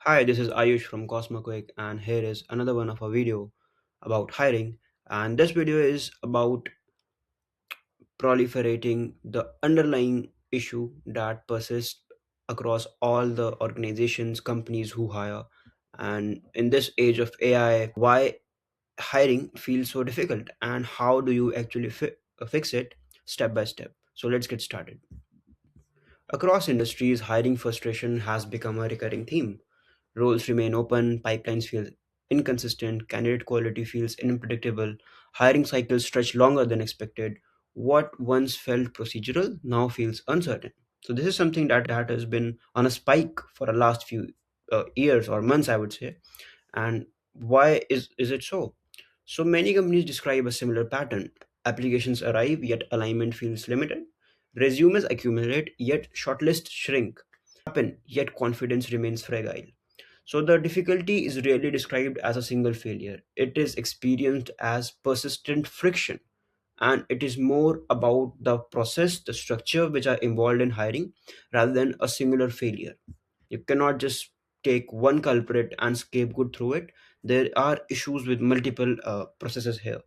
Hi, this is Ayush from Cosmoquick, and here is another one of our video about hiring. And this video is about proliferating the underlying issue that persists across all the organizations, companies who hire. And in this age of AI, why hiring feels so difficult, and how do you actually fix it step by step? So let's get started. Across industries, hiring frustration has become a recurring theme. Roles remain open, pipelines feel inconsistent, candidate quality feels unpredictable, hiring cycles stretch longer than expected. What once felt procedural now feels uncertain. So this is something that has been on a spike for the last few years or months, I would say. And why is it so? So many companies describe a similar pattern. Applications arrive, yet alignment feels limited. Resumes accumulate, yet shortlists shrink. Happen, yet confidence remains fragile. So the difficulty is rarely described as a single failure. It is experienced as persistent friction. And it is more about the process, the structure which are involved in hiring rather than a singular failure. You cannot just take one culprit and scapegoat through it. There are issues with multiple processes here.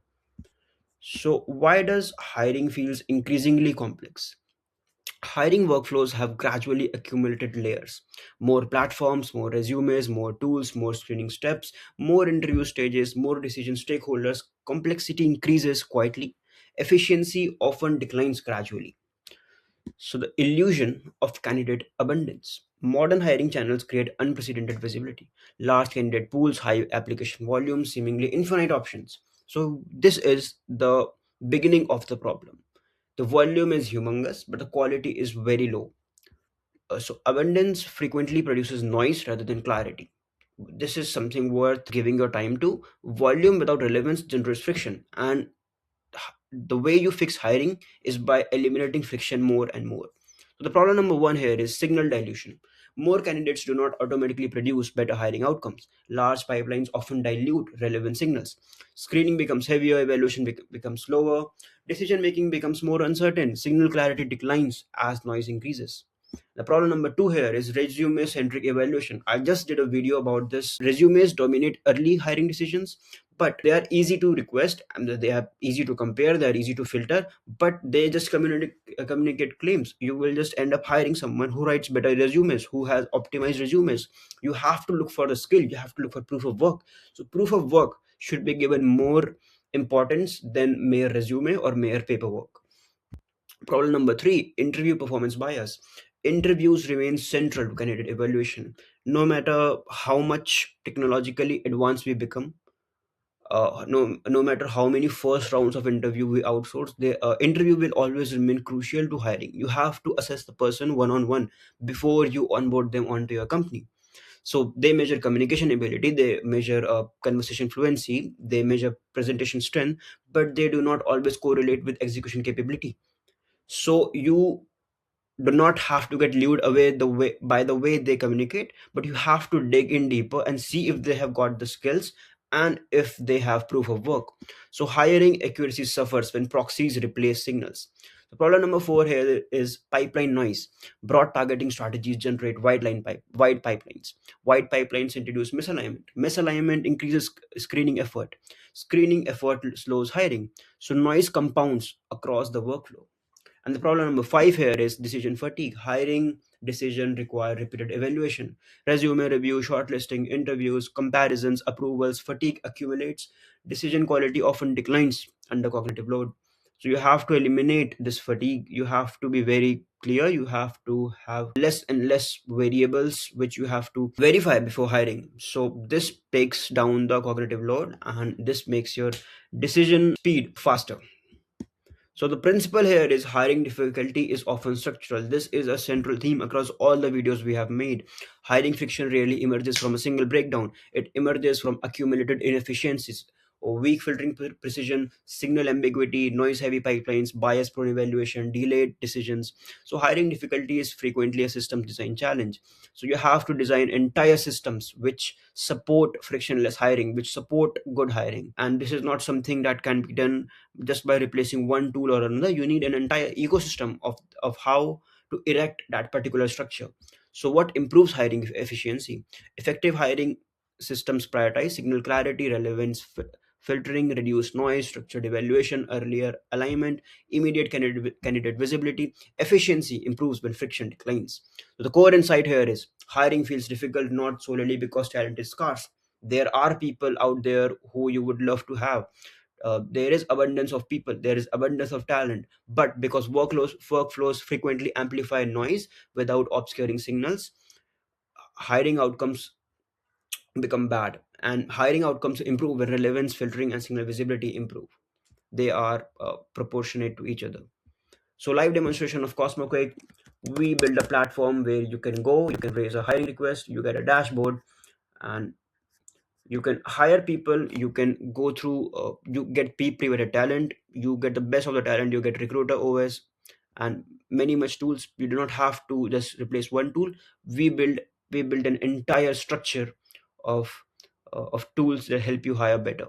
So why does hiring feels increasingly complex? Hiring workflows have gradually accumulated layers. More platforms, more resumes, more tools, more screening steps, more interview stages, more decision stakeholders. Complexity increases quietly. Efficiency often declines gradually. So, the illusion of candidate abundance. Modern hiring channels create unprecedented visibility. Large candidate pools, high application volumes, seemingly infinite options. So, this is the beginning of the problem. The volume is humongous, but the quality is very low. So abundance frequently produces noise rather than clarity. This is something worth giving your time to. Volume without relevance generates friction, and the way you fix hiring is by eliminating friction more and more. So the problem number one here is signal dilution. More candidates do not automatically produce better hiring outcomes. Large pipelines often dilute relevant signals. Screening becomes heavier, evaluation becomes slower, decision making becomes more uncertain, signal clarity declines as noise increases. The problem number two here is resume centric evaluation. I just did a video about this. Resumes dominate early hiring decisions, but they are easy to request and they are easy to compare, they are easy to filter, but they just communicate claims. You will just end up hiring someone who writes better resumes, who has optimized resumes. You have to look for the skill, you have to look for proof of work. So proof of work should be given more importance than mere resume or mere paperwork. Problem number three, interview performance bias. Interviews remain central to candidate evaluation. No matter how much technologically advanced we become, no matter how many first rounds of interview we outsource, the interview will always remain crucial to hiring. You have to assess the person one on one before you onboard them onto your company. So they measure communication ability, they measure conversation fluency, they measure presentation strength, but they do not always correlate with execution capability. So you do not have to get lured away the way by the way they communicate, but you have to dig in deeper and see if they have got the skills and if they have proof of work. So hiring accuracy suffers when proxies replace signals. The problem number four here is pipeline noise. Broad targeting strategies generate wide pipelines. Wide pipelines introduce misalignment. Misalignment increases screening effort. Screening effort slows hiring. So noise compounds across the workflow. And the problem number five here is decision fatigue. Hiring decision require repeated evaluation. Resume review, shortlisting, interviews, comparisons, approvals, fatigue accumulates. Decision quality often declines under cognitive load. So you have to eliminate this fatigue. You have to be very clear. You have to have less and less variables which you have to verify before hiring. So this takes down the cognitive load and this makes your decision speed faster. So the principle here is hiring difficulty is often structural. This is a central theme across all the videos we have made. Hiring friction rarely emerges from a single breakdown. It emerges from accumulated inefficiencies or weak filtering precision, signal ambiguity, noise-heavy pipelines, bias-prone evaluation, delayed decisions. So hiring difficulty is frequently a systems design challenge. So you have to design entire systems which support frictionless hiring, which support good hiring. And this is not something that can be done just by replacing one tool or another. You need an entire ecosystem of how to erect that particular structure. So what improves hiring efficiency? Effective hiring systems prioritize signal clarity, relevance, filtering, reduce noise, structured evaluation, earlier alignment, immediate candidate visibility. Efficiency improves when friction declines. So the core insight here is hiring feels difficult not solely because talent is scarce. There are people out there who you would love to have. There is abundance of people, there is abundance of talent, but because workflows frequently amplify noise without obscuring signals, hiring outcomes become bad. And hiring outcomes improve when relevance, filtering, and signal visibility improve. They are proportionate to each other. So live demonstration of Cosmoquick. We build a platform where you can go, you can raise a hiring request, you get a dashboard, and you can hire people. You can go through, you get pre-vetted talent, you get the best of the talent, you get recruiter OS and many much tools. You do not have to just replace one tool. We build an entire structure of tools that help you hire better.